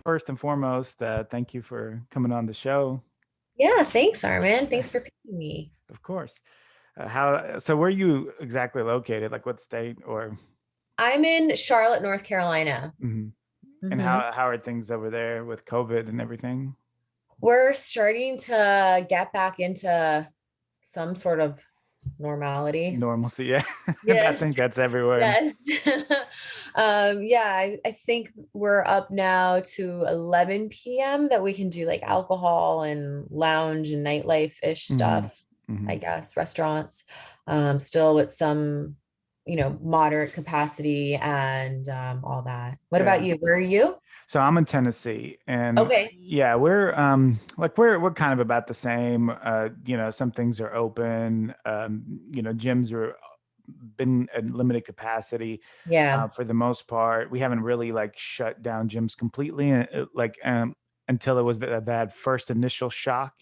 first and foremost, thank you for coming on the show. Yeah, thanks, Armin. Thanks for picking me. Of course. So where are you exactly located? Like what state or? I'm in Charlotte, North Carolina. Mhm. And hmm how are things over there with COVID and everything? We're starting to get back into some sort of normality. Normalcy, yeah. I Yes, think that's everywhere. yes. Yeah, I think we're up now to 11 p.m. that we can do like alcohol and lounge and nightlife-ish Hmm. stuff, I Hmm. guess, restaurants. Still with some, moderate capacity and all that. What about Yeah. you? Where are you? So I'm in Tennessee, and Okay. yeah, we're kind of about the same. Some things are open. Gyms are been at limited capacity Yeah. for the most part. We haven't really like shut down gyms completely, until it was that first initial shock,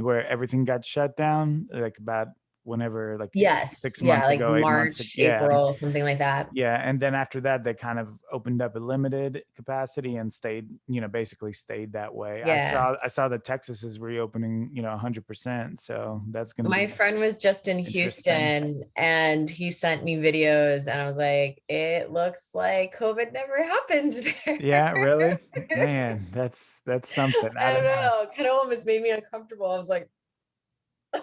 where everything got shut down, like about whenever, like Yes. six Yeah, months like ago, 8 months ago. March, Yeah, April, something like that. yeah, and then after that, they kind of opened up a limited capacity and stayed, basically stayed that way. I Yeah. saw I saw that Texas is reopening, 100%. So that's going to My be friend was just in interesting. Houston and he sent me videos and I was like, it looks like COVID never happened there. Yeah, really, man, that's something. I I don't don't know. know. Kind of almost made me uncomfortable. I was like,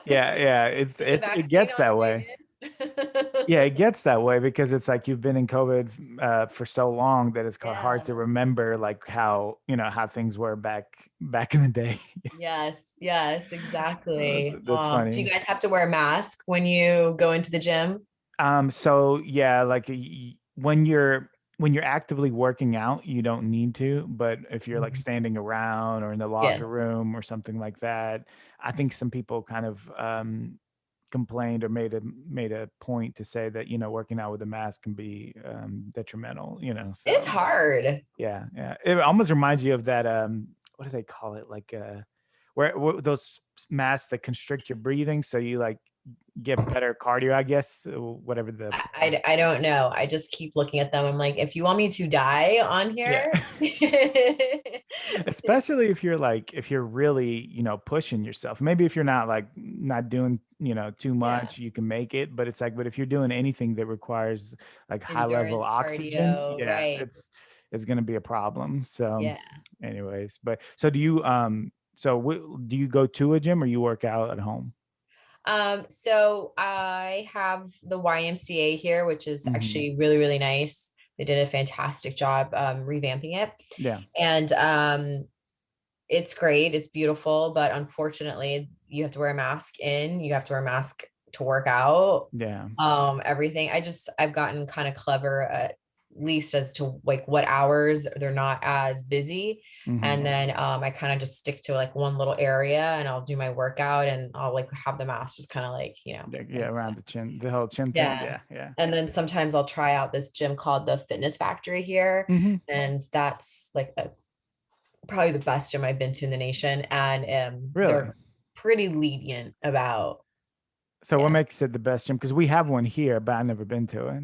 Yeah, yeah, is the it vaccine gets on that the way. way Yeah, it in? gets that way because it's like you've been in COVID for so long that it's hard to Yeah. remember like how things were back in the day. Yes, yes, exactly. That's Do you funny. guys have to wear a mask when you go into the gym? So yeah, like when you're actively working out, you don't need to, but if you're like Mhm. standing around or in the Yeah. locker room or something like that, I think some people kind of complained or made a point to say that, working out with a mask can be detrimental, It's so hard. yeah, yeah. It almost reminds you of that what do they call it? Like where those masks that constrict your breathing so you like get better cardio, I guess, whatever the I don't know. I just keep looking at them. I'm like, if you want me to die on yeah. here, Especially if you're really, pushing yourself. Maybe if you're not doing, too yeah, much, you can make it, but it's like but if you're doing anything that requires like high level endurance oxygen, cardio, yeah, right? it's going to be a problem. So Yeah. anyways, but so do you go to a gym or you work out at home? So I have the YMCA here, which is Hmm. actually really, really nice. They did a fantastic job revamping it. Yeah. And it's great. It's beautiful, but unfortunately, you have to wear a mask in. You have to wear a mask to work out. Yeah. Everything. I've gotten kind of clever at least as to like what hours they're not as busy. Hmm. And then I kind of just stick to like one little area and I'll do my workout and I'll like have the mask just kind of like, Yeah, around the chin, the whole chin thing. yeah. Yeah, yeah. And then sometimes I'll try out this gym called the Fitness Factory here. Hmm. And that's like probably the best gym I've been to in the nation. And Really? they're pretty lenient about, So what yeah. makes it the best gym? Because we have one here, but I've never been to it.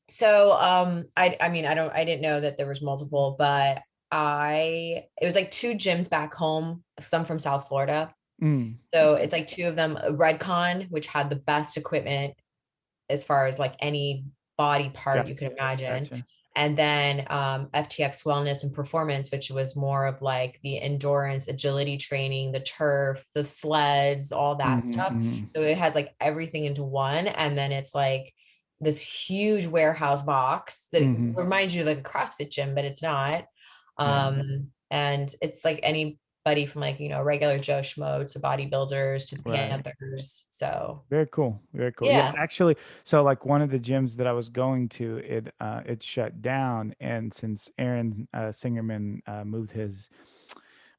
So I mean I didn't know that there was multiple, but it was like two gyms back home, some from South Florida. Mm, So okay. it's like two of them, Redcon, which had the best equipment as far as like any body part you Gotcha. could imagine. Gotcha. And then FTX Wellness and Performance, which was more of like the endurance, agility training, the turf, the sleds, all that Hmm. stuff. Hmm. So it has like everything into one. And then it's like this huge warehouse box that Hmm. reminds you of like a CrossFit gym, but it's not. Yeah. And it's like anybody from like, regular Joe Schmo to bodybuilders to the Right. Panthers. So Very cool. Very cool. Yeah, yeah. actually, so like one of the gyms that I was going to, it shut down, and since Aaron Singerman moved his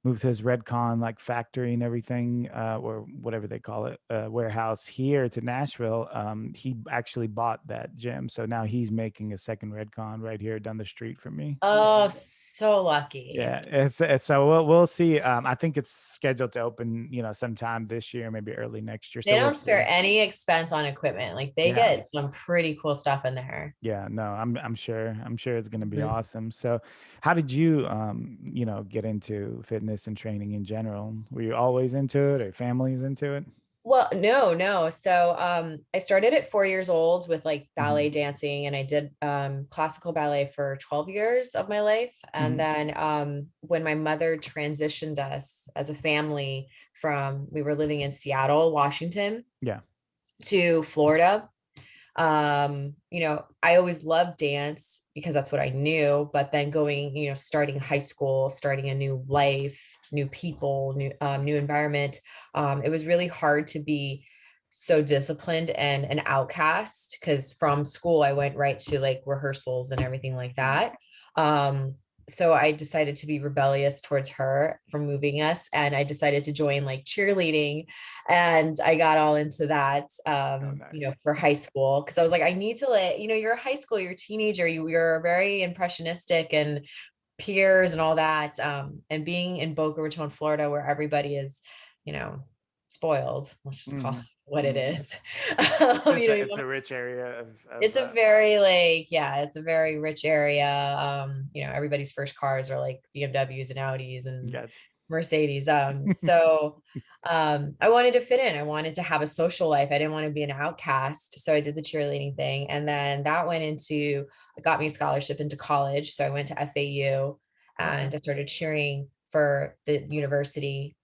moved his Redcon like factory and everything, or whatever they call it, warehouse here to Nashville. He actually bought that gym, so now he's making a second Redcon right here down the street from me. Oh, so lucky. Yeah, it's so we'll see. I think it's scheduled to open, sometime this year, maybe early next year. They So we'll don't spare see. any expense on equipment. Like they Yeah. get some pretty cool stuff in there. Yeah, no, I'm sure it's going to be Mhm. awesome. So, how did you get into fitness and training in general? Were you always into it, or families into it? Well, no, no. So I started at 4 years old with like Hmm. ballet dancing, and I did classical ballet for 12 years of my life. And Hmm. then when my mother transitioned us as a family from, we were living in Seattle, Washington, Yeah. to Florida. I always loved dance because that's what I knew, but then going, starting high school, starting a new life, new people, new environment, it was really hard to be so disciplined and an outcast, because from school I went right to like rehearsals and everything like that. um so I decided to be rebellious towards her for moving us, and I decided to join like cheerleading, and I got all into that, Oh, nice. for high school, because I was like, I need to let, you're a high school, you're a teenager, you're very impressionistic and peers and all that. And being in Boca Raton, Florida, where everybody is, you know, spoiled, let's just call it Hmm. what it Hmm. is. It's a You it's want a rich area of it's a very like, yeah, it's a very rich area. Everybody's first cars are like BMWs and Audis and gotcha. Mercedes. So I wanted to fit in. I wanted to have a social life. I didn't want to be an outcast. So I did the cheerleading thing. And then that got me a scholarship into college. So I went to FAU Okay. and I started cheering for the university,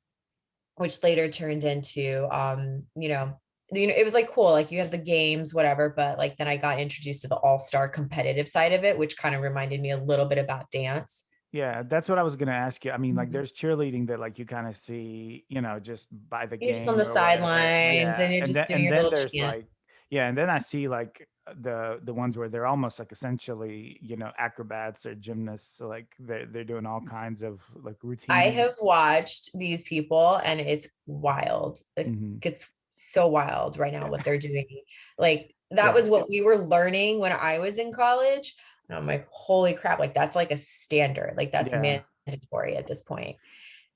which later turned into it was like cool, like you have the games, whatever, but like then I got introduced to the all-star competitive side of it, which kind of reminded me a little bit about dance. Yeah, that's what I was gonna ask you. I mean, like, Mhm. there's cheerleading that like you kind of see, just by the You're just on game the or whatever. sidelines Yeah, and you're and just then doing and your then little there's chant. like, yeah, and then I see like the ones where they're almost like essentially, acrobats or gymnasts. So like they're doing all kinds of like I routines. have watched these people and it's wild. It Hmm. gets so wild right now Yeah, what they're doing. Like that yeah, was what we were learning when I was in college. And I'm like, holy crap, like that's like a standard. Like that's yeah. mandatory at this point.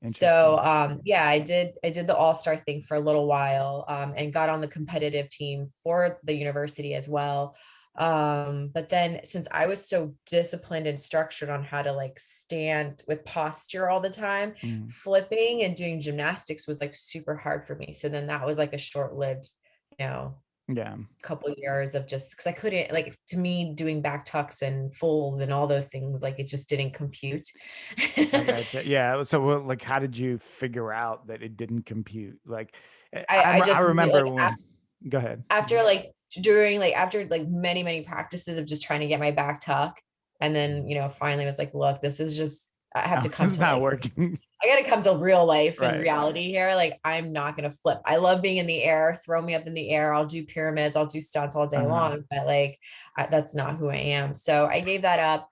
So Interesting. yeah, I did the all-star thing for a little while, and got on the competitive team for the university as well. But then since I was so disciplined and structured on how to like stand with posture all the time, Mm. flipping and doing gymnastics was like super hard for me. So then that was like a short-lived, you know, Yeah, couple years of just because I couldn't, like, to me doing back tucks and fulls and all those things, like it just didn't compute. I gotcha. Yeah. So, well, like, how did you figure out that it didn't compute? Like, I I just remember like when. Go ahead. after like during like after like many practices of just trying to get my back tuck, and then finally was like, look, this is just, I have Oh, to come it's to not like, working. I got to come to real life and Right. reality here. Like I'm not going to flip. I love being in the air, throw me up in the air, I'll do pyramids, I'll do stunts all day Uh-huh. long, but like that's not who I am. So I gave that up,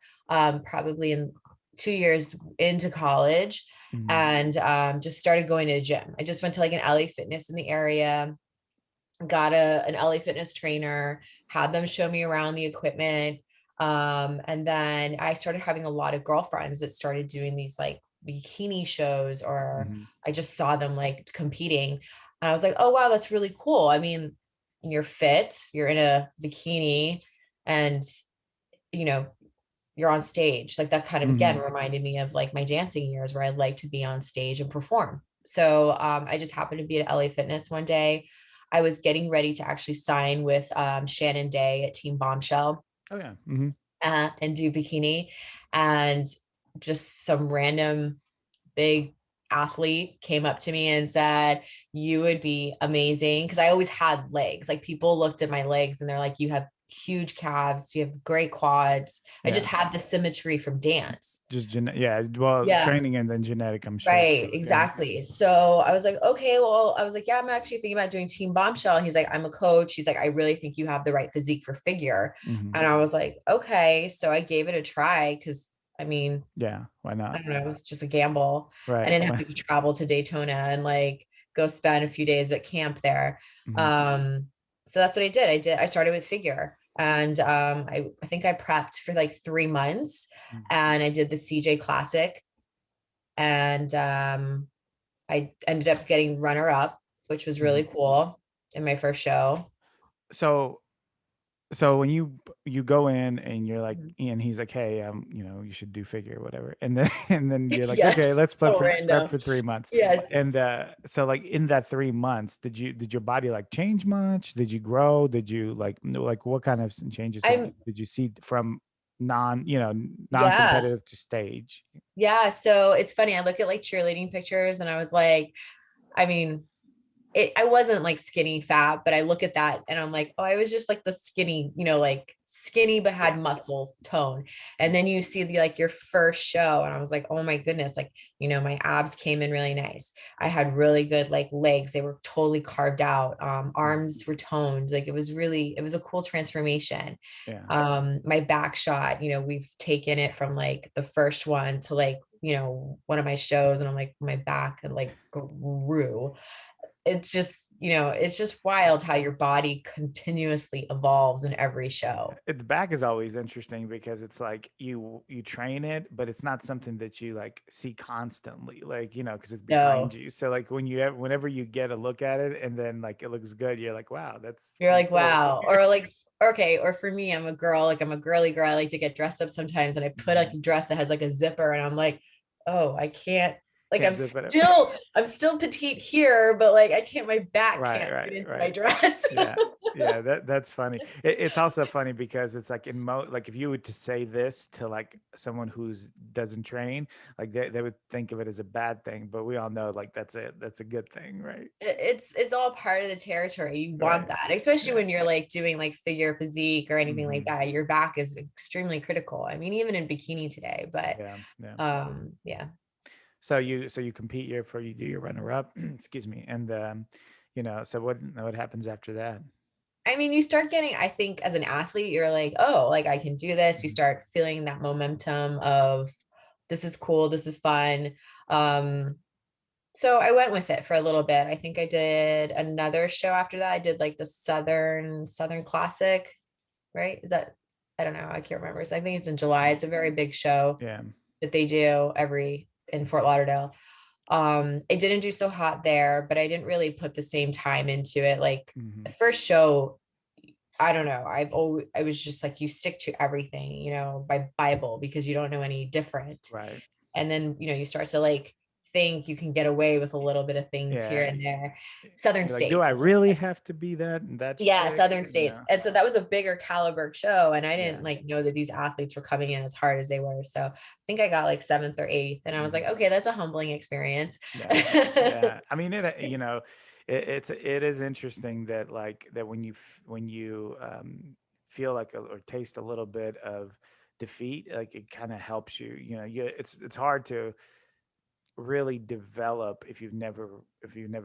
probably in 2 years into college, Mhm. and just started going to the gym. I just went to like an LA Fitness in the area, got an LA Fitness trainer, had them show me around the equipment. And then I started having a lot of girlfriends that started doing these like bikini shows, or Mhm. I just saw them like competing. And I was like, oh, wow, that's really cool. I mean, you're fit, you're in a bikini, and, you know, you're on stage. Like that kind of again Mhm. reminded me of like my dancing years where I'd like to be on stage and perform. So I just happened to be at LA Fitness one day. I was getting ready to actually sign with Shannon Day at Team Bombshell, Oh yeah. Mhm. and do bikini. And just some random big athlete came up to me and said, you would be amazing. Because I always had legs. Like people looked at my legs and they're like, you have huge calves, you have great quads. I just Yeah. had the symmetry from dance. Just yeah, well, Yeah. training and then genetic, I'm sure Right, too. Yeah. exactly. So I was like, okay, well, I was like, yeah, I'm actually thinking about doing Team Bombshell. He's like, I'm a coach. He's like, I really think you have the right physique for figure. Mhm. And I was like, okay. So I gave it a try because I mean, Yeah. Why I not? don't know, it was just a gamble. I Right. didn't have to travel to Daytona and like go spend a few days at camp there. Mhm. Um, so that's what I did. I started with figure, and I think I prepped for like 3 months, Mhm. and I did the CJ Classic, and I ended up getting runner up, which was Mhm. really cool in my first show. So so when you go in and you're like, Mhm. and he's like, hey, you should do figure or whatever, and then and then you're like, okay, Yes, let's so prep random. for 3 months, Yes. and so like in that 3 months, did your body like change much? Did you grow? Did you like what kind of changes I'm did you see from yeah. non-competitive to stage? Yeah, so it's funny. I look at like cheerleading pictures and I was like, I mean, I wasn't like skinny fat, but I look at that and I'm like, oh, I was just like the skinny, like skinny but had muscle tone. And then you see the like your first show, and I was like, oh my goodness, like, my abs came in really nice. I had really good like legs. They were totally carved out. Mhm. Arms were toned. Like it was a cool transformation. Yeah. My back shot, we've taken it from like the first one to like, one of my shows, and I'm like my back and like grew. It's just wild how your body continuously evolves in every show. The back is always interesting because it's like you train it, but it's not something that you like see constantly, like because it's behind No, you. So like whenever you get a look at it and then like it looks good, you're like, wow, that's you're pretty like, cool. wow. Or like, okay, or for me, I'm a girl, like I'm a girly girl. I like to get dressed up sometimes, and I put like Mhm. a dress that has like a zipper, and I'm like, oh, I can't. Like Can't zip it up. I'm still petite here, but like I can't. My back Right, can't fit right, into my right. dress. Yeah. Yeah, that's funny. It's also funny because it's like like if you were to say this to like someone who's doesn't train, like they would think of it as a bad thing, but we all know like that's a good thing, right? It's all part of the territory. You want Right. that, especially Yeah. when you're like doing like figure physique or anything like Hmm. that. Your back is extremely critical. I mean, even in bikini today, but Yeah. Yeah. yeah. So you compete you do your runner up, excuse me, and so what happens after that? I mean, you start getting, I think as an athlete, you're like, oh, like I can do this. You Mhm. start feeling that momentum of this is cool, this is fun. Um, so I went with it for a little bit. I think I did another show after that. I did like the Southern Classic, right? Is that, I don't know, I can't remember. I think it's in July. It's a very big show Yeah. that they do every in Fort Lauderdale. I didn't do so hot there, but I didn't really put the same time into it. Like Hmm. the first show, I don't know. I was just like, you stick to everything, by Bible, because you don't know any different. Right. And then, you start to like think you can get away with a little bit of things here Yeah. and there. Southern You're like, do states. I really have to be that in that Yeah, shape? Southern states. And so that was a bigger caliber show. And I Yeah. didn't like know that these athletes were coming in as hard as they were. So I think I got like seventh or eighth. And I was like, Mhm. okay, that's a humbling experience. Yeah. Yeah. I mean, it is interesting that like that when you feel like or taste a little bit of defeat, like it kind of helps you. It's hard to really develop if you've never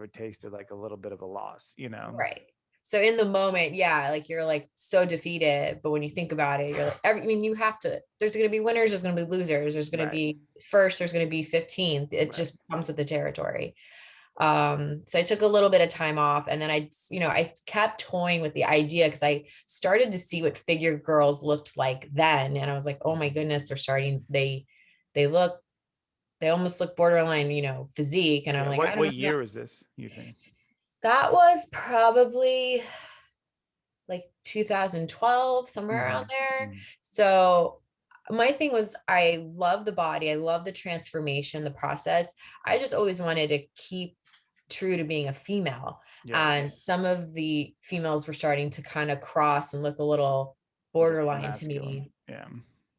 tasted like a little bit of a loss. Right. So in the moment, yeah, like you're like so defeated. But when you think about it, you're like, I mean, you have to, there's going to be winners, there's going to be losers, there's going to Right. be first, there's going to be 15th. It Right. just comes with the territory. So I took a little bit of time off, and then I kept toying with the idea because I started to see what figure girls looked like then. And I was like, oh my Mhm. goodness, they look, they almost look borderline, physique. And I'm Yeah. like, I What don't know. year is this, you think? That was probably like 2012, somewhere around Hmm. there. Hmm. So my thing was I love the body, I love the transformation, the process. I just always wanted to keep true to being a female. Yeah. And some of the females were starting to kind of cross and look a little A little more borderline to masculine. me, Yeah.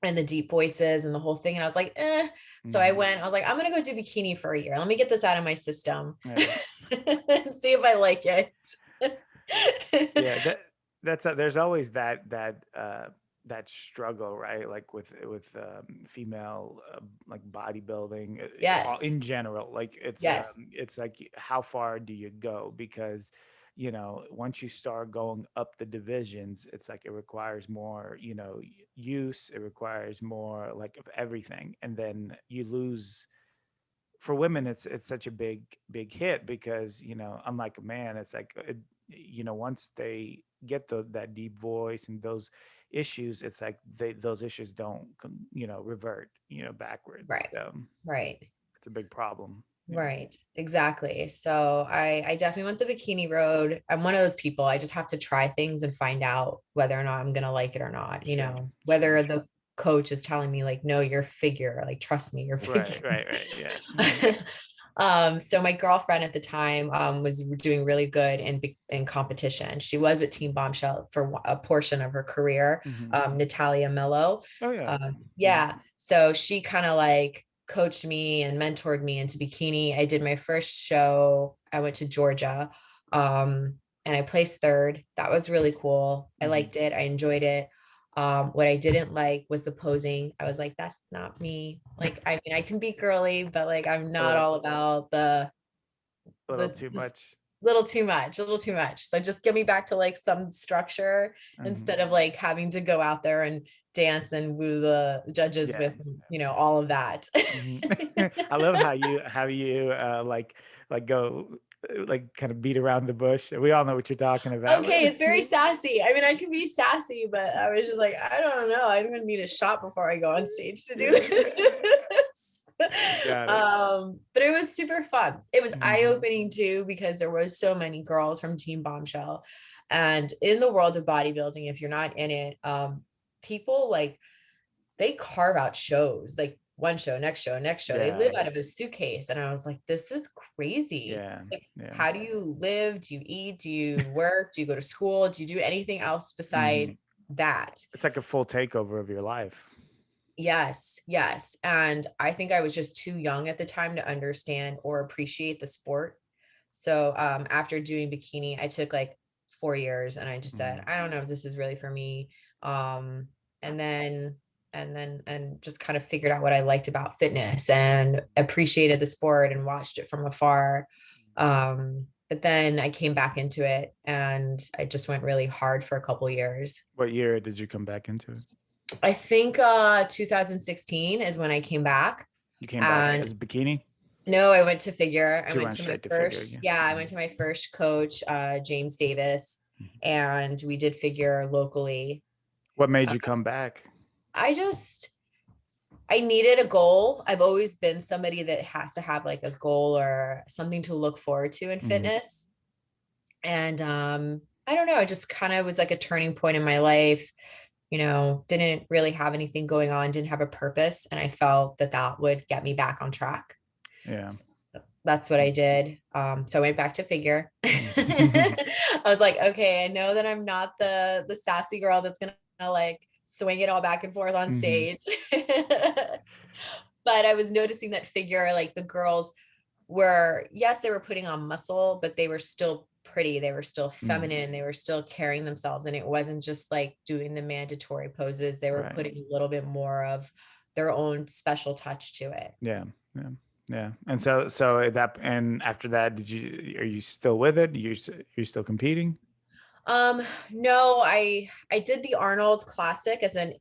and the deep voices and the whole thing. And I was like, eh. So Hmm. I was like, I'm gonna go do bikini for a year. Let me get this out of my system Yeah. and see if I like it. Yeah, there's always that struggle, right? Like with female like bodybuilding, Yes. in general. Like Yes. it's like how far do you go? Because once you start going up the divisions, it's like it requires more, use. It requires more like of everything, and then you lose. For women, it's such a big hit because unlike a man, it's like once they get that deep voice and those issues, it's like those issues don't revert backwards. Right. Right. It's a big problem. Right, exactly. So I definitely want the bikini road. I'm one of those people. I just have to try things and find out whether or not I'm gonna like it or not. Sure, sure, Whether sure. the coach is telling me like, no, your figure, like trust me, your Right, figure. right, right. Yeah. So my girlfriend at the time was doing really good in competition. She was with Team Bombshell for a portion of her career. Hmm. Natalia Mello. Oh yeah. Hmm. Yeah. So she kind of like coached me and mentored me into bikini. I did my first show. I went to Georgia. And I placed third. That was really cool. I Hmm. liked it. I enjoyed it. What I didn't like was the posing. I was like, that's not me. Like, I mean, I can be girly, but like, I'm A not little, all about the little too the much. little too much, a little too much. So just get me back to like some structure Hmm. instead of like having to go out there and dance and woo the judges Yeah. with, all of that. Hmm. I love how you like go like kind of beat around the bush. We all know what you're talking about. Okay, it's very sassy. I mean, I can be sassy, but I was just like, I don't know. I'm gonna need a shot before I go on stage to do this. Got it. But it was super fun. It was Hmm. eye-opening too, because there was so many girls from Team Bombshell. And in the world of bodybuilding, if you're not in it, people like they carve out shows, like one show, next show, next show. They live Yeah. out of a suitcase. And I was like, this is crazy. Yeah. Like, Yeah. how do you live? Do you eat? Do you work? Do you go to school? Do you do anything else Hmm. beside that? It's like a full takeover of your life. Yes, yes. And I think I was just too young at the time to understand or appreciate the sport. So after doing bikini, I took like 4 years and I just said, Mm. I don't know if this is really for me. Um, and then and just kind of figured out what I liked about fitness and appreciated the sport and watched it from afar. But then I came back into it and I just went really hard for a couple years. What year did you come back into it? I think 2016 is when I came back. You came back And as a bikini? no, I went to figure. I You went went to my straight to figure first, again. yeah, I went Mhm. to my first coach, James Davis, Mhm. and we did figure locally. What made Uh, you come back? I just, I needed a goal. I've always been somebody that has to have like a goal or something to look forward to in Hmm. fitness. And I don't know, it just kind of was like a turning point in my life. Didn't really have anything going on, didn't have a purpose. And I felt that that would get me back on track. Yeah. So that's what I did. So I went back to figure. Mhm. I was like, okay, I know that I'm not the sassy girl that's gonna like swing it all back and forth on Mhm. stage. But I was noticing that figure, like the girls were, yes, they were putting on muscle, but they were still pretty. They were still Mm. feminine. They were still carrying themselves. And it wasn't just like doing the mandatory poses. They were Right. putting a little bit more of their own special touch to it. Yeah. Yeah. Yeah. And so and after that, are you still with it? You're still competing? No, I did the Arnold Classic as an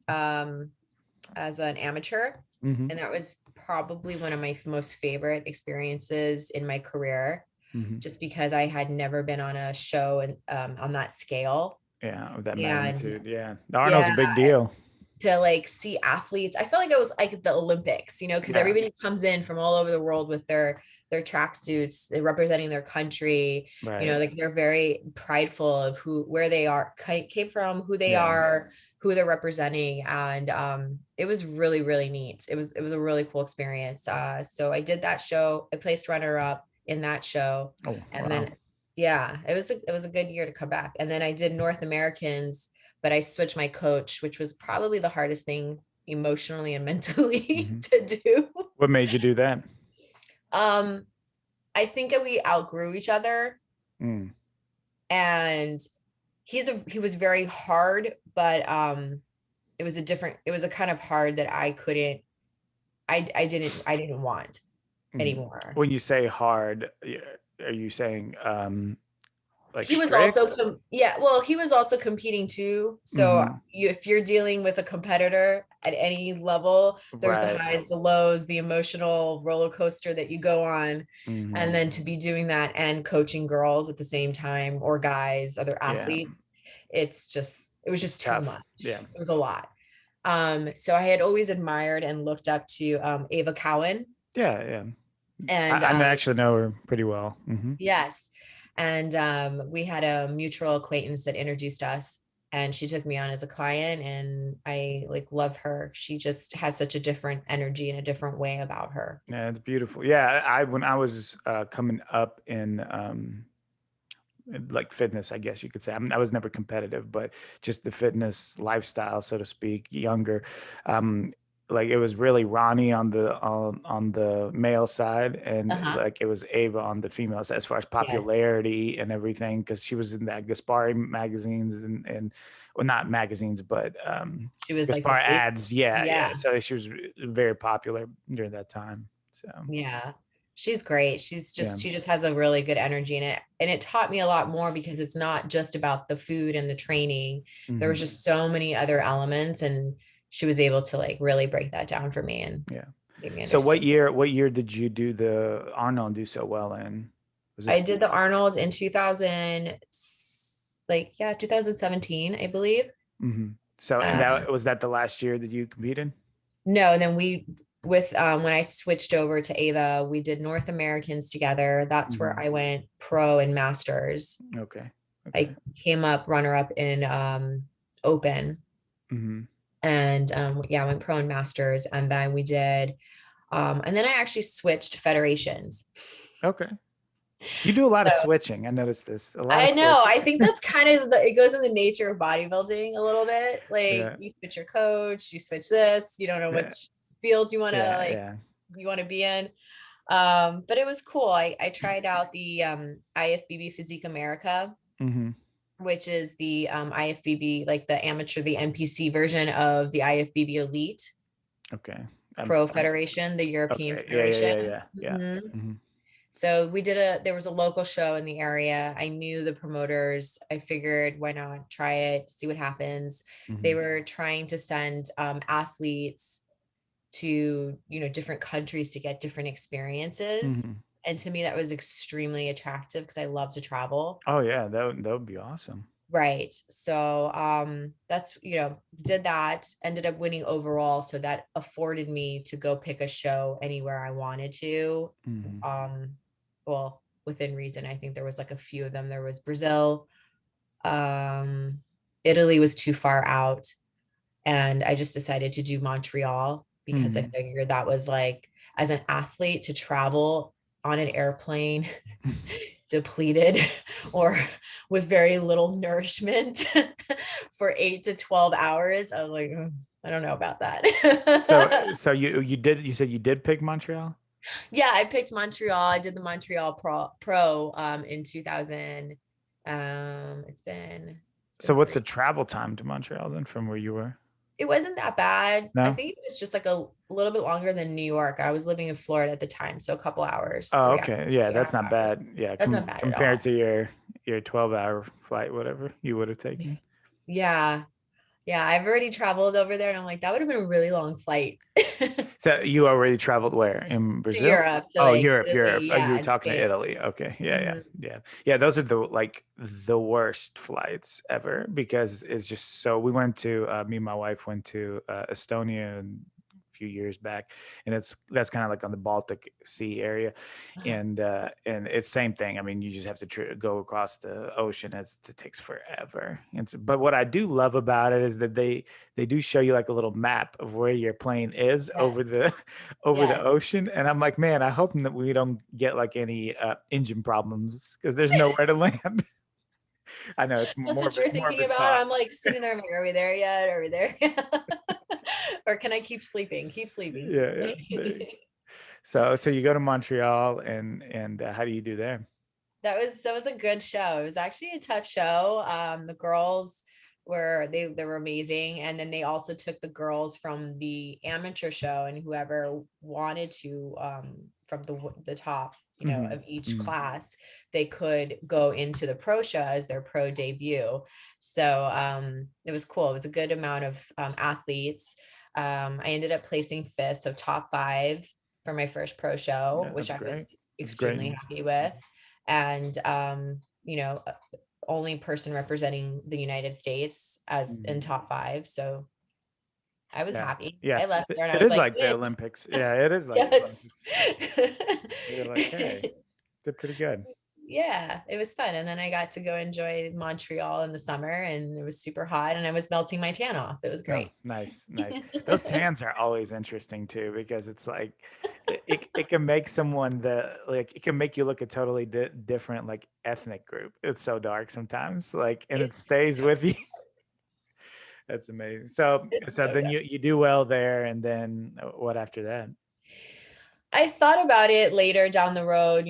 amateur, Hmm. and that was probably one of my most favorite experiences in my career, Hmm. just because I had never been on a show and on that scale. Yeah, of that And magnitude. Yeah. The Arnold's a yeah, big deal. to like see athletes, I felt like it was like the Olympics, because Yeah. everybody comes in from all over the world with their tracksuits, they're representing their country. Right. Like they're very prideful of where they are came from, who they Yeah. are, who they're representing. And it was really, really neat. It was a really cool experience. So I did that show. I placed runner up in that show. Oh, And wow. then yeah, it was a good year to come back. And then I did North Americans, but I switched my coach, which was probably the hardest thing emotionally and mentally Hmm. to do. What made you do that? Um, I think that we outgrew each other, Mm. and he was very hard, but it was a kind of hard that I didn't want Mm. anymore. When you say hard, are you saying like He was also strict? yeah, well, he was also competing too. So Hmm. if you're dealing with a competitor at any level, there's the Right. highs, the lows, the emotional roller coaster that you go on. And Hmm. then to be doing that and coaching girls at the same time, or guys, other Yeah. athletes, it was It's just too tough. much. Yeah. It was a lot. So I had always admired and looked up to Ava Cowan. Yeah. Yeah. And I actually know her pretty well. Hmm. yes. And we had a mutual acquaintance that introduced us, and she took me on as a client, and I like love her. She just has such a different energy and a different way about her. Yeah, it's beautiful. Yeah, I when I was coming up in like fitness, I guess you could say. I was never competitive, but just the fitness lifestyle, so to speak, younger. Um, like it was really Ronnie on the male side, and Uh-huh. like it was Ava on the female side as far as Yes. popularity and everything, because she was in that Gaspari magazines and well, not magazines, but She was like the Gaspar face. ads. Yeah, yeah. Yeah. So she was very popular during that time. So Yeah. She's great. yeah. She just has a really good energy in it. And it taught me a lot more because it's not just about the food and the training. There was Hmm. just so many other elements, and she was able to like really break that down for me and Yeah. make me So understand. what year did you do the Arnold do so well in? Was I this did the Arnold in 2000, like, yeah, 2017, I believe. hmm So and Um, that was that the last year that you competed? no, and then when I switched over to Ava, we did North Americans together. That's where Hmm. I went pro and masters. Okay. I Okay. came up runner up in open, Hmm. and yeah, I went pro and masters, and then we did and then I actually switched federations. Okay. You do a lot of So switching. I noticed this. A lot of I know. switching. I think that's kind of it goes in the nature of bodybuilding a little bit. Like Yeah. you switch your coach, you switch this, you don't know Yeah. which field you want to Yeah. like Yeah. you want to be in. But it was cool. I tried out the IFBB Physique America, Hmm. which is the IFBB, like the amateur, the NPC version of the IFBB Elite Okay. Pro I'm Federation, the European okay. Yeah. Yeah. Federation. Yeah. Yeah. Yeah. Mhm. Hmm. So there was a local show in the area. I knew the promoters. I figured, why not try it, see what happens. They Hmm. were trying to send athletes to, different countries to get different experiences. Hmm. And to me, that was extremely attractive because I love to travel. Oh yeah, that would be awesome. Right. So that's, did that, ended up winning overall. So that afforded me to go pick a show anywhere I wanted to. Hmm. Well, within reason. I think there was like a few of them. There was Brazil, um, Italy was too far out, and I just decided to do Montreal because I Hmm. figured that was like, as an athlete, to travel on an airplane depleted or with very little nourishment for 8 to 12 hours. I was like, I don't know about So that. so you said you did pick Montreal? Yeah, I picked Montreal. I did the Montreal Pro in 2000. It's been So what's 3. the travel time to Montreal then from where you were? It wasn't that bad. I No? think it was just like a little bit longer than New York. I was living in Florida at the time, so a couple hours, Oh, 3 hours, okay. Yeah, that's 2.5 not hours. bad. Yeah, That's not bad at compared all. to your 12-hour flight, whatever you would have taken. Yeah. Yeah, I've already traveled over there, and I'm like, that would have been a really long flight. So you already traveled where? In To Brazil? Europe, to Oh, like Europe, Europe. Italy, Oh, you yeah, were and talking to Spain. Italy. Okay. Yeah, yeah, Mhm. yeah. Yeah, those are the worst flights ever because it's just so we went to me and my wife went to Estonia a few years back, and that's kind of like on the Baltic Sea area, Uh-huh. and it's same thing. I mean, you just have to go across the ocean. It takes forever. But what I do love about it is that they do show you like a little map of where your plane is Yes, over the over the yes. ocean, and I'm like, man, I hope that we don't get like any engine problems because there's nowhere to land. I know it's That's what you're thinking morbid about. thought. I'm like sitting there, I'm like, are we there yet? Are we there yet? Or can I keep sleeping? Keep sleeping, keep Yeah, yeah. sleeping. So you go to Montreal, and how do you do there? That was a good show. It was actually a tough show. The girls they were amazing, and then they also took the girls from the amateur show, and whoever wanted to from the top Hmm. of each Hmm. class, they could go into the pro show as their pro debut. So it was cool. It was a good amount of athletes. I ended up placing fifth, so top five for my first pro show, Yeah, which that's I great. was That's great extremely news. happy with. And only person representing the United States as in Mhm. top five. So I was Yeah. happy. Yeah. I left there and I It was is like, like the Olympics. Yeah, it is like the yes. Olympics. You're like, hey, did pretty good. Yeah, it was fun. And then I got to go enjoy Montreal in the summer and it was super hot and I was melting my tan off. It was Oh, great. nice, nice. Those tans are always interesting too because it's like it can make someone like it can make you look a totally different like ethnic group. It's so dark sometimes, like, and it It's stays so, with you. That's amazing. So it's so so then good. you do well there, and then what after that? I thought about it later down the road,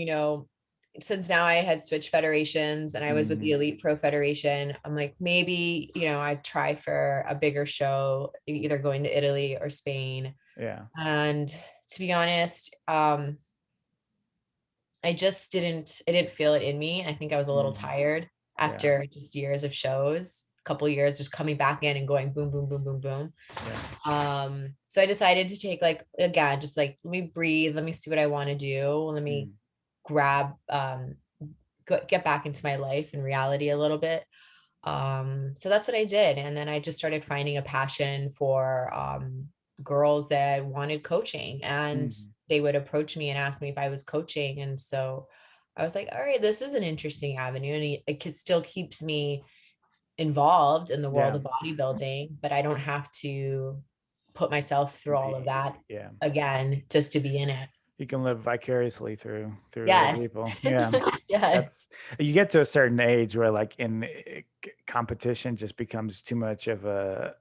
since now I had switched federations and I was with the Hmm. Elite Pro Federation, I'm like, maybe, I'd try for a bigger show, either going to Italy or Spain. Yeah. And to be honest, I didn't feel it in me. I think I was a little Hmm. tired Yeah. after just years of shows, a couple years just coming back in and going boom, boom, boom, boom, boom. Yeah. So I decided to take like, again, just like, let me breathe, let me see what I want to do. Let me Mm. grab, get back into my life and reality a little bit. So that's what I did. And then I just started finding a passion for girls that wanted coaching and Mhm. they would approach me and ask me if I was coaching. And so I was like, all right, this is an interesting avenue. And still keeps me involved in the world Yeah. of bodybuilding, but I don't have to put myself through all of Be that yeah. again just to be in it. You can live vicariously through other Yes. people. Yeah. Yes. That's you get to a certain age where like in competition just becomes too much of a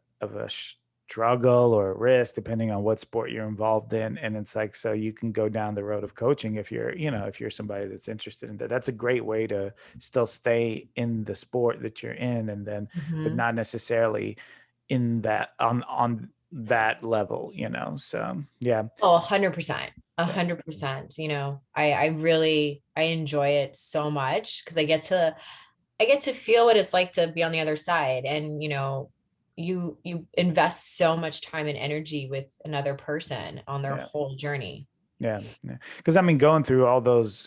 struggle or a risk depending on what sport you're involved in, and it's like so you can go down the road of coaching if you're if you're somebody that's interested in that. That's a great way to still stay in the sport that you're in, and then but Mhm. not necessarily in that on that level, so yeah. Oh, 100%. A Yeah. 100%. I really I enjoy it so much because I get to feel what it's like to be on the other side. And you invest so much time and energy with another person on their Yeah. whole journey. Yeah, yeah. Because I mean, going through all those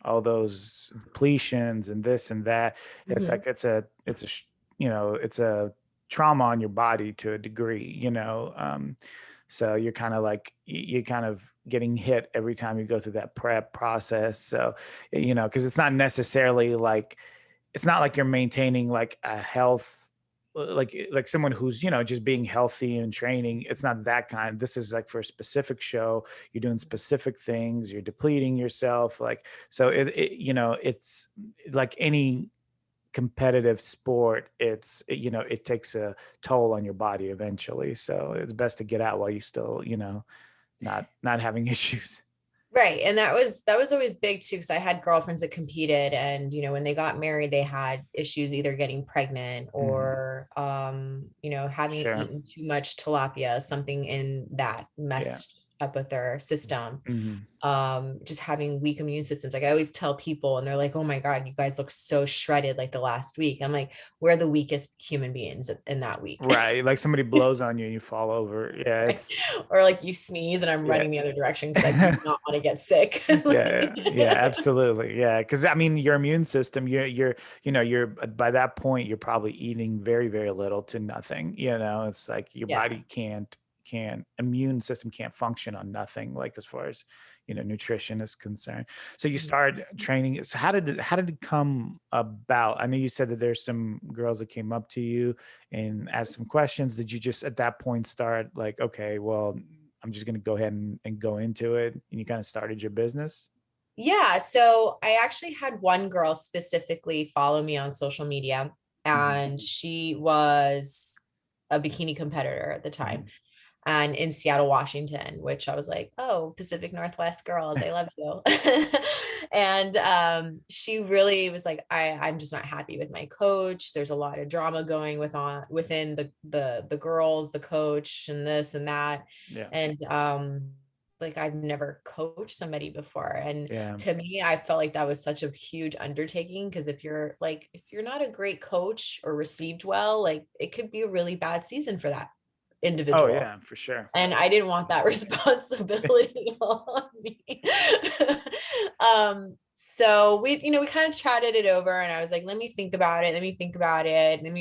depletions and this and that, it's Mhm. like it's a it's a trauma on your body to a degree, so you're kind of like you're kind of getting hit every time you go through that prep process. So, because it's not necessarily like it's not like you're maintaining like a health like someone who's just being healthy and training. It's not that kind. This is like for a specific show. You're doing specific things. You're depleting yourself. Like so it's like any competitive sport. It takes a toll on your body eventually, so it's best to get out while you still not having issues. Right. And that was always big too, because I had girlfriends that competed and when they got married, they had issues either getting pregnant Hmm. or having Sure. eaten too much tilapia, something in that Yeah. messed up with their system. Hmm. Just having weak immune systems. Like I always tell people, and they're like, "Oh my God, you guys look so shredded like the last week." I'm like, "We're the weakest human beings in that week." Right. Like somebody blows on you and you fall over. Yeah. Right? Or like you sneeze and I'm Yeah. running the other direction because I do not want to get sick. Yeah, Like, yeah, yeah, absolutely. Yeah, because I mean, your immune system, you're by that point, you're probably eating very, very little to nothing. It's like your yeah. body can't immune system can't function on nothing. Like as far as nutrition is concerned. So you Mhm. start training. So how did it come about? I know you said that there's some girls that came up to you and asked some questions. Did you just at that point start like, okay, well, I'm just going to go ahead and go into it. And you kind of started your business. Yeah. So I actually had one girl specifically follow me on social media, Hmm. and she was a bikini competitor at the time. Hmm. And in Seattle, Washington, which I was like, oh, Pacific Northwest girls, I love you. And she really was like, I'm just not happy with my coach. There's a lot of drama going within the girls, the coach, and this and that. Yeah. And like I've never coached somebody before. And Yeah. to me, I felt like that was such a huge undertaking, because if you're not a great coach or received well, like it could be a really bad season for that Oh individual. yeah, for sure. And I didn't want that responsibility on me. So we kind of chatted it over, and I was like, let me think about it. Let me think about it. Let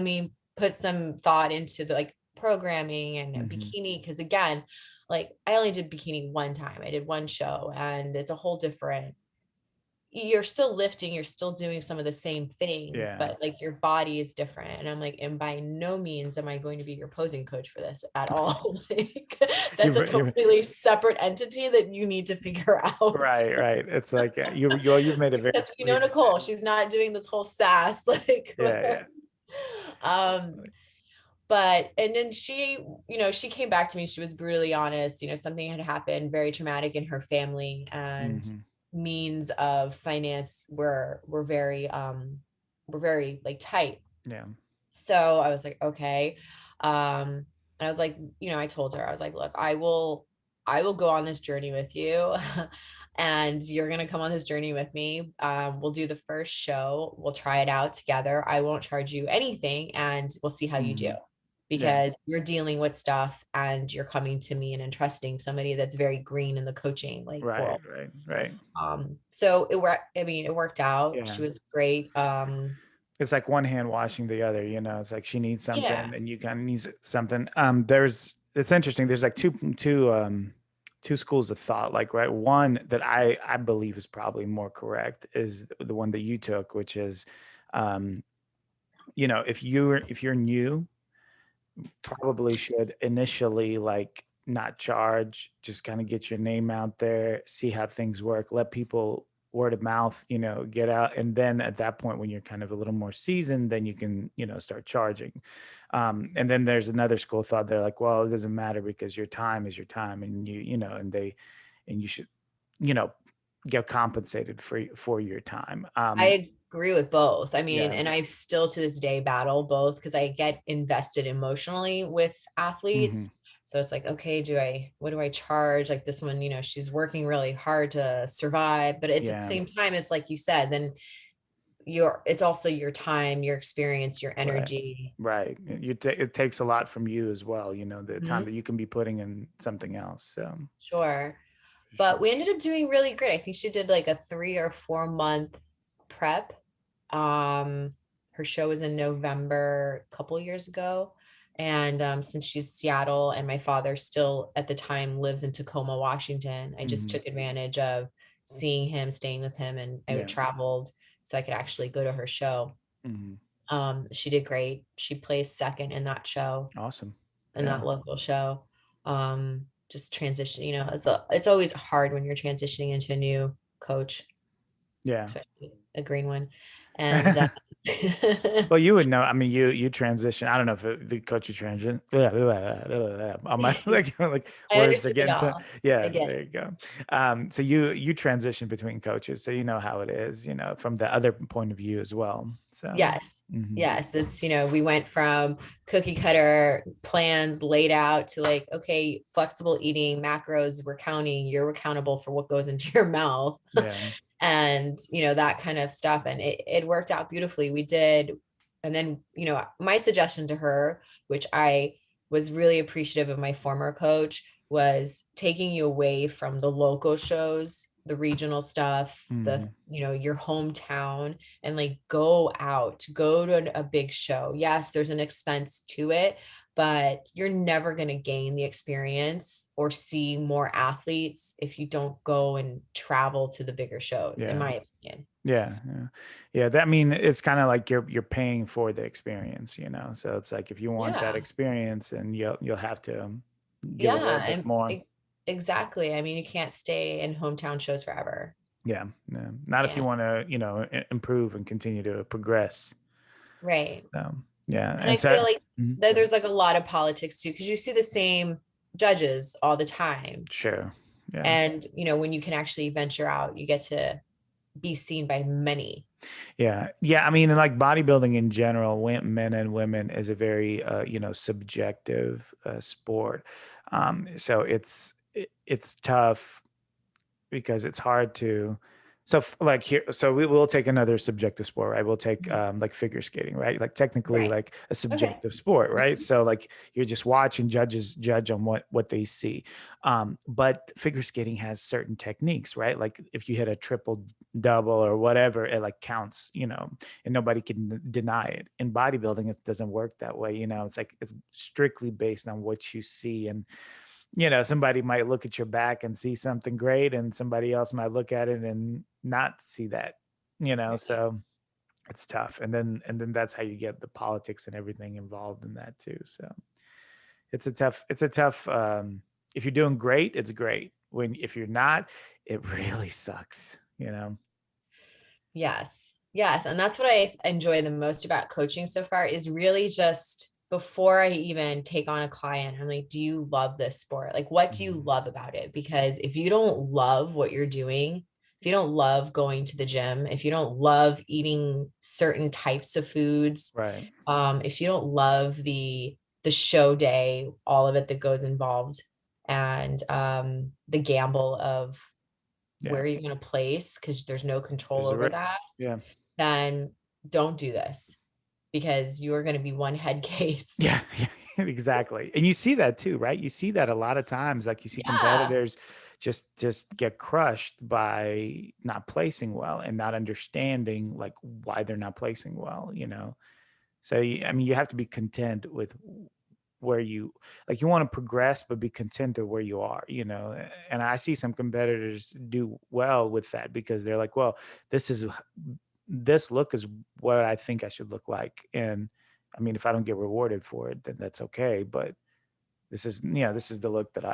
me put some thought into the like programming and Hmm. bikini. Cause again, like I only did bikini one time. I did one show, and it's a whole different, you're still lifting, you're still doing some of the same things, Yeah. but like your body is different. And I'm like, and by no means am I going to be your posing coach for this at all. Like, that's a You've completely separate entity that you need to figure out. right, right. It's like you've made it very Because we know clear. Nicole, she's not doing this whole sass like Yeah, yeah. That's um funny. but and then she came back to me, she was brutally honest. Something had happened very traumatic in her family, and Hmm. means of finance were very like tight. Yeah. So I was like, okay. And I was like, I told her, I was like, look, I will go on this journey with you. And you're gonna come on this journey with me. We'll do the first show, we'll try it out together. I won't charge you anything, and we'll see how you do, Hmm. Yeah. because you're dealing with stuff and you're coming to me and entrusting somebody that's very green in the coaching like Right, world. right, right. So it worked out. Yeah. She was great. It's like one hand washing the other, it's like she needs Yeah. something and you kind of need something. It's interesting. There's like two schools of thought, like, right. One that I believe is probably more correct is the one that you took, which is, um, if you're new, probably should initially like not charge, just kind of get your name out there, see how things work, let people word of mouth, get out. And then at that point, when you're kind of a little more seasoned, then you can, start charging. And then there's another school of thought. They're like, well, it doesn't matter because your time is your time, and and you should, you know, get compensated for your time. I agree with both. I mean, Yeah. and I still to this day battle both, because I get invested emotionally with Hmm. athletes. So it's like, okay, what do I charge? Like this one, she's working really hard to survive, but it's at the Yeah. same time, it's like you said, then it's also your time, your experience, your Right. energy. Right. It takes a lot from you as well, the time Mhm. that you can be putting in something else. So, Sure. for But sure. we ended up doing really great. I think she did like a 3 or 4 month prep. Um, Her show was in November a couple years ago. And since she's Seattle and my father still at the time lives in Tacoma, Washington, I just Hmm. took advantage of seeing him, staying with him, and I Yeah. traveled so I could actually go to her show. Hmm. She did great. She placed second in that show, Awesome. in Yeah. that local show. Just transition, it's always hard when you're transitioning into a new coach, Yeah. especially a green one. And Well, you would know. I mean, you transition. I don't know if the coach you transition. On my like I words understood it again. all. Yeah, I get there you go. So you transition between coaches, so you know how it is. From the other point of view as well. So. Yes. Hmm. Yes. It's, we went from cookie cutter plans laid out to like, okay, flexible eating, macros, we're counting, you're accountable for what goes into your mouth. Yeah. And, that kind of stuff. And it worked out beautifully. We did. And then, my suggestion to her, which I was really appreciative of my former coach, was taking you away from the local shows, the regional stuff, Hmm. your hometown, and like go out, go to a big show. Yes, there's an expense to it, but you're never going to gain the experience or see more athletes if you don't go and travel to the bigger shows, in Yeah. my opinion. Yeah, yeah, yeah. That I mean, it's kind of like you're paying for the experience. So it's like if you want that Yeah. experience, then you'll have to give a little Yeah. bit more. Exactly. I mean, you can't stay in hometown shows forever. Yeah, yeah. Not if you Yeah. want to, improve and continue to progress. Right. So yeah, And I and so feel like go ahead. there's like a lot of politics too, because you see the same judges all the time. Sure. Yeah. And, when you can actually venture out, you get to be seen by many. Yeah. Yeah. I mean, like bodybuilding in general, men and women is a very, subjective sport. So it's tough because it's hard to. So like here, so we will take another subjective sport, right? We'll take Mhm. like figure skating, right? Like technically Right. like a Okay. subjective sport, right? Mhm. So like you're just watching judges judge on what they see. But figure skating has certain techniques, right? Like if you hit a triple double or whatever, it like counts, and nobody can deny it. In bodybuilding, it doesn't work that way. It's like it's strictly based on what you see. And somebody might look at your back and see something great, and somebody else might look at it and not see that, Right. so it's tough. And then that's how you get the politics and everything involved in that too. So it's a tough. If you're doing great, it's great. If you're not, it really sucks. Yes. Yes. And that's what I enjoy the most about coaching so far is really just before I even take on a client, I'm like, do you love this sport? Like, what do you Mhm. love about it? Because if you don't love what you're doing, if you don't love going to the gym, if you don't love eating certain types of foods, Right. if you don't love the show day, all of it that goes involved, and the gamble of Yeah, where you're going to place because there's no control there's a over risk. that, Yeah. then don't do this because you're going to be one head case. Yeah, yeah, exactly. And you see that too, right? You see that a lot of times. Like you see Yeah, competitors just get crushed by not placing well and not understanding like why they're not placing well. So I mean, you have to be content with where you like you want to progress, but be content of where you are. And I see some competitors do well with that because they're like, well, this is this look is what I think I should look like. And I mean, if I don't get rewarded for it, then that's okay. But this is the look that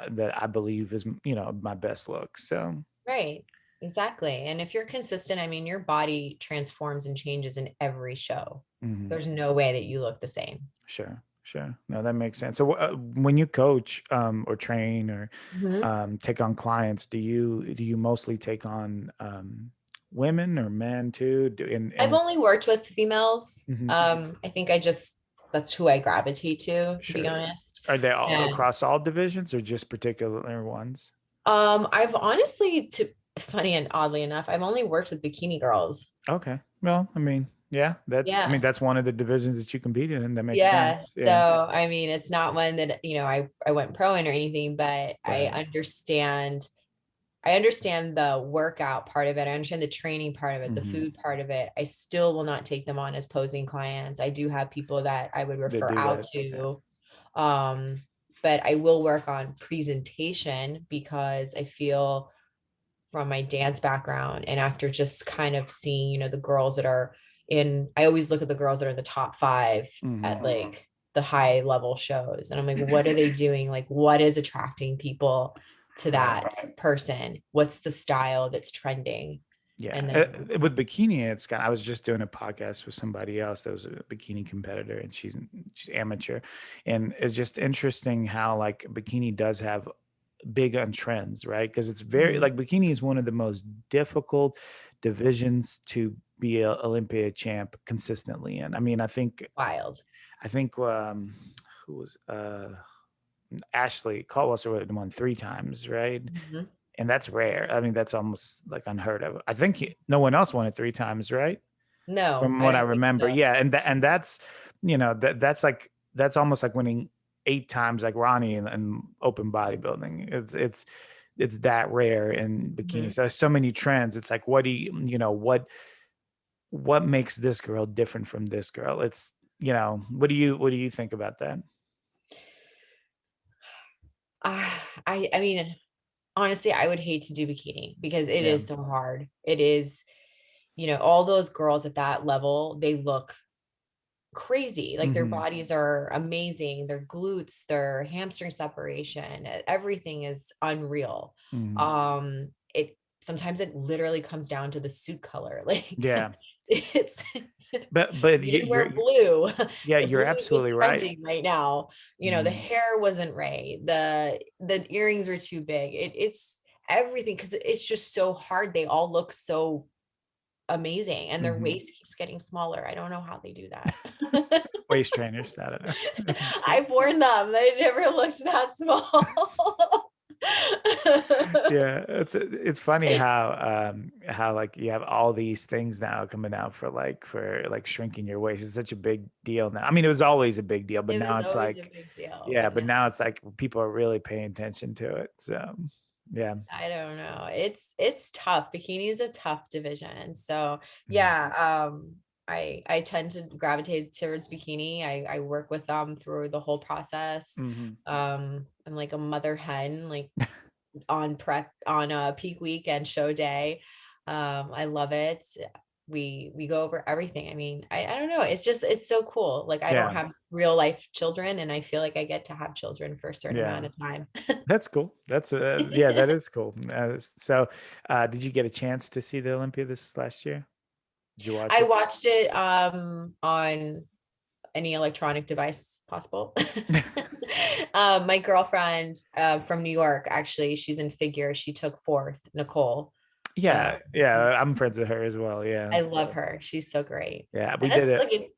I believe is, my best look. So, right. Exactly. And if you're consistent, I mean, your body transforms and changes in every show. mhm, There's no way that you look the same. sure, sure. No, that makes sense. So, when you coach or train or Mhm. take on clients, do you mostly take on women or men too? I've only worked with females. Mhm, I think that's who I gravitate to be sure. honest. Are they all And across all divisions or just particular ones? I've honestly, to funny and oddly enough, I've only worked with bikini girls. Okay. Well, I mean, yeah, Yeah. that's one of the divisions that you compete in, and that makes Yeah. sense. So, Yeah. I mean, it's not one that, I went pro in or anything, but Right. I understand the workout part of it. I understand the training part of it, the Mhm. food part of it. I still will not take them on as posing clients. I do have people that I would They refer do out that. Yeah. to. Um, but I will work on presentation because I feel from my dance background and after just kind of seeing, the girls that are I always look at the girls that are in the top 5 at Mhm. like the high level shows. And I'm like, what are they doing? Like, what is attracting people to Right. that person? What's the style that's trending? Yeah. And then, With bikini, I was just doing a podcast with somebody else that was a bikini competitor, and she's amateur, and it's just interesting how like bikini does have big on trends, right? Because it's very Mhm. like bikini is one of the most difficult divisions to be a Olympia champ consistently in. I mean, Wild. I think who was Ashley Caldwell won 3 times, right? Mhm. And that's rare. I mean, that's almost like unheard of. I think no one else won it 3 times, right? No, From I what I don't think remember, so. yeah. And that's that's almost like winning 8 times, like Ronnie in open bodybuilding. It's that rare in bikini. Mhm. So there's so many trends. It's like, what do what makes this girl different from this girl? What do you think about that? I mean, honestly, I would hate to do bikini because it Yeah. is so hard. It is, all those girls at that level, they look crazy. Like their Hmm. bodies are amazing. Their glutes, their hamstring separation, everything is unreal. Hmm. It sometimes it literally comes down to the suit color. Like Yeah. it's But you didn't wear blue. yeah, The you're blue was absolutely right. trending right now. The Mhm. hair wasn't right. The earrings were too big. It's everything because it's just so hard. They all look so amazing and their Mhm. waist keeps getting smaller. I don't know how they do that. Waist trainers, I don't know. I'm just kidding. I've worn them. They never looked that small. Yeah, it's funny how like you have all these things now coming out for like shrinking your waist. It's such a big deal now. I mean, it was always a big deal, but It now was it's always a like, big deal, yeah, but but now now it's like people are really paying attention to it. So, yeah. I don't know. It's tough. Bikini is a tough division. So Mhm. yeah, I tend to gravitate towards bikini. I work with them through the whole process. Mhm. I'm like a mother hen, like on prep on a peak week and show day. I love it. We go over everything. I mean, I don't know. It's so cool. Like I don't Yeah. have real life children, and I feel like I get to have children for a certain Yeah. amount of time. That's cool. That's yeah, that is cool. So, did you get a chance to see the Olympia this last year? Did you watch I it? watched it on any electronic device possible. My girlfriend from New York, actually, she's in figure. She took fourth, Nicole. Uh, Yeah, yeah, I'm friends with her as well. Yeah. I love So, her. She's so great. yeah, we And did that's it. like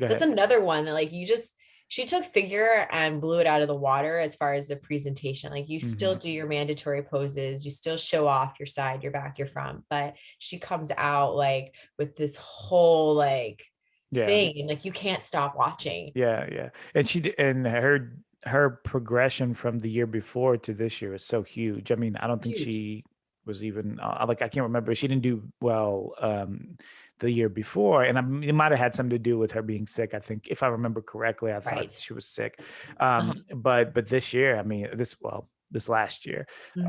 Go that's ahead. another one that like you just she took figure and blew it out of the water as far as the presentation. Like you still Hmm. do your mandatory poses, you still show off your side, your back, your front, but she comes out like with this whole like Yeah. thing and like you can't stop watching. Yeah, yeah. And and her progression from the year before to this year is so huge. I mean, I don't think Huge. she was even like I can't remember. She didn't do well the year before, and it might have had something to do with her being sick. I think, if I remember correctly, I thought Right. she was sick. Uh-huh. But this year, I mean, this last year,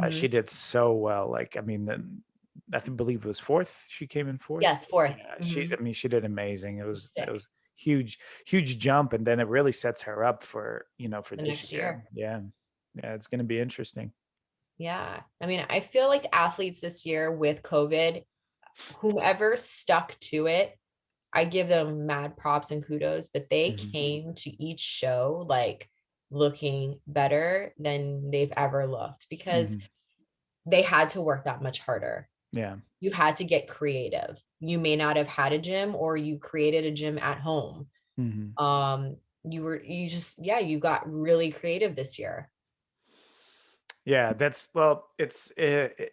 she Hmm. did so well. Like, I mean, believe it was fourth. She came in fourth. Yes, fourth. Yeah, Hmm. I mean, she did amazing. It Sick was huge, huge jump, and then it really sets her up for for the this next year. year. Yeah, yeah, it's going to be interesting. Yeah. I mean, I feel like athletes this year with COVID, whomever stuck to it, I give them mad props and kudos, but they Hmm. came to each show like looking better than they've ever looked because Hmm. they had to work that much harder. Yeah. You had to get creative. You may not have had a gym or you created a gym at home. Hmm. You just yeah, you got really creative this year. Yeah, that's well, it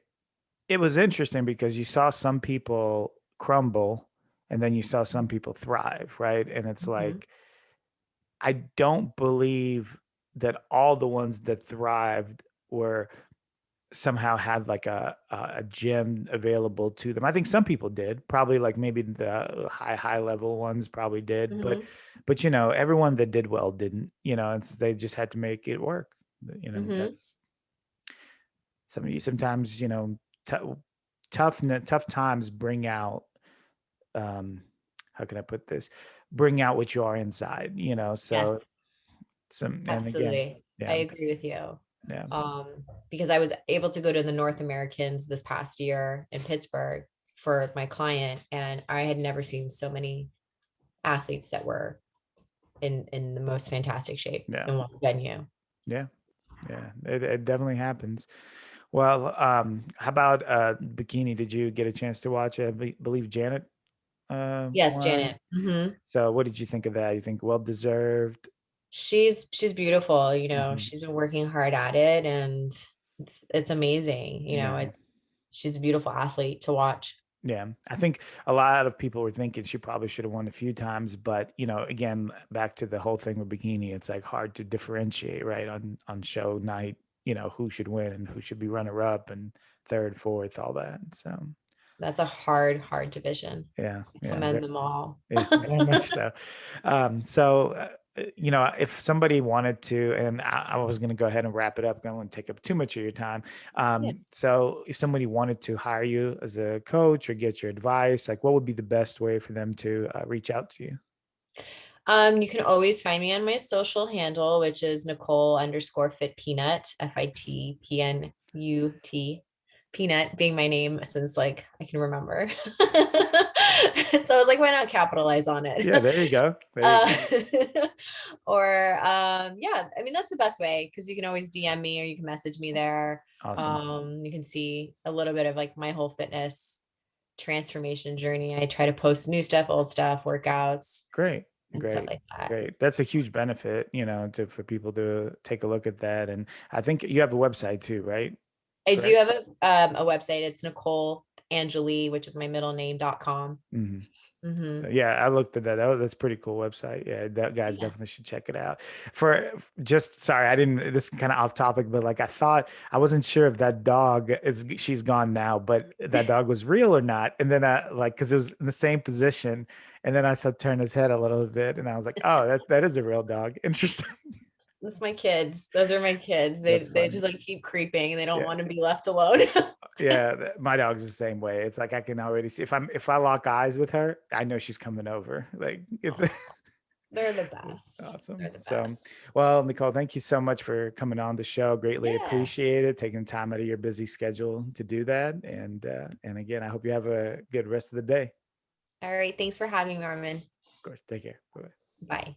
was interesting because you saw some people crumble, and then you saw some people thrive, right? And it's Mhm. like I don't believe that all the ones that thrived were somehow had like a gym available to them. I think some people did, probably like maybe the high level ones probably did, Mhm. but everyone that did well didn't. They just had to make it work. Mhm. That's sometimes t- tough times bring out um how can I put this? Bring out what you are inside, Yes, so and again, absolutely. I yeah, agree with you. yeah, Because I was able to go to the North Americans this past year in Pittsburgh for my client, and I had never seen so many athletes that were in the most fantastic shape yeah, in one venue. yeah. Yeah, it definitely happens. Well, how about bikini? Did you get a chance to watch it? Believe Janet Yes, won. Janet. Hmm. So, what did you think of that? You think well deserved? She's beautiful. Hmm. She's been working hard at it, and it's amazing. Yeah, She's a beautiful athlete to watch. yeah. I think a lot of people were thinking she probably should have won a few times, but again, back to the whole thing with bikini, it's like hard to differentiate, right? On show night, who should win and who should be runner up and third, fourth, all that. So, That's a hard division. yeah, I yeah. commend them all. Yeah, very much so. If somebody wanted to, and I was going to go ahead and wrap it up, I don't want to take up too much of your time. Yeah. So if somebody wanted to hire you as a coach or get your advice, like what would be the best way for them to reach out to you? You can always find me on my social handle, which is Nicole underscore fit peanut, FITPNUT. Peanut being my name since like I can remember. So I was like, why not capitalize on it? Yeah, there you go. There you uh, go. or yeah, I mean that's the best way because you can always DM me or you can message me there. Awesome. You can see a little bit of like my whole fitness transformation journey. I try to post new stuff, old stuff, workouts, Great. and stuff Great. like that. Great. That's a huge benefit, for people to take a look at that. And I think you have a website too, right? I do correct? have a website. It's Nicole Angeli, which is my middle name.com. Hmm. Mm-hmm. So yeah, I looked at that. That's a pretty cool website. Yeah, that guys Yeah. definitely should check it out. For just sorry, I didn't. This is kind of off topic, but like I thought, I wasn't sure if that dog is she's gone now, but that dog was real or not. And then I like because it was in the same position, and then I saw turn his head a little bit, and I was like, oh, that is a real dog. Interesting. That's my kids. Those are my kids. That's They funny. just like keep creeping and they don't Yeah. want to be left alone. Yeah, my dog's the same way. It's like I can already see if I lock eyes with her, I know she's coming over. Like it's Oh, they're the it's best. They're awesome. the best. So, well, Nicole, thank you so much for coming on the show. Greatly Yeah. appreciate it, taking time out of your busy schedule to do that. And again, I hope you have a good rest of the day. All right. Thanks for having me, Norman. Of course, take care. Bye. Bye.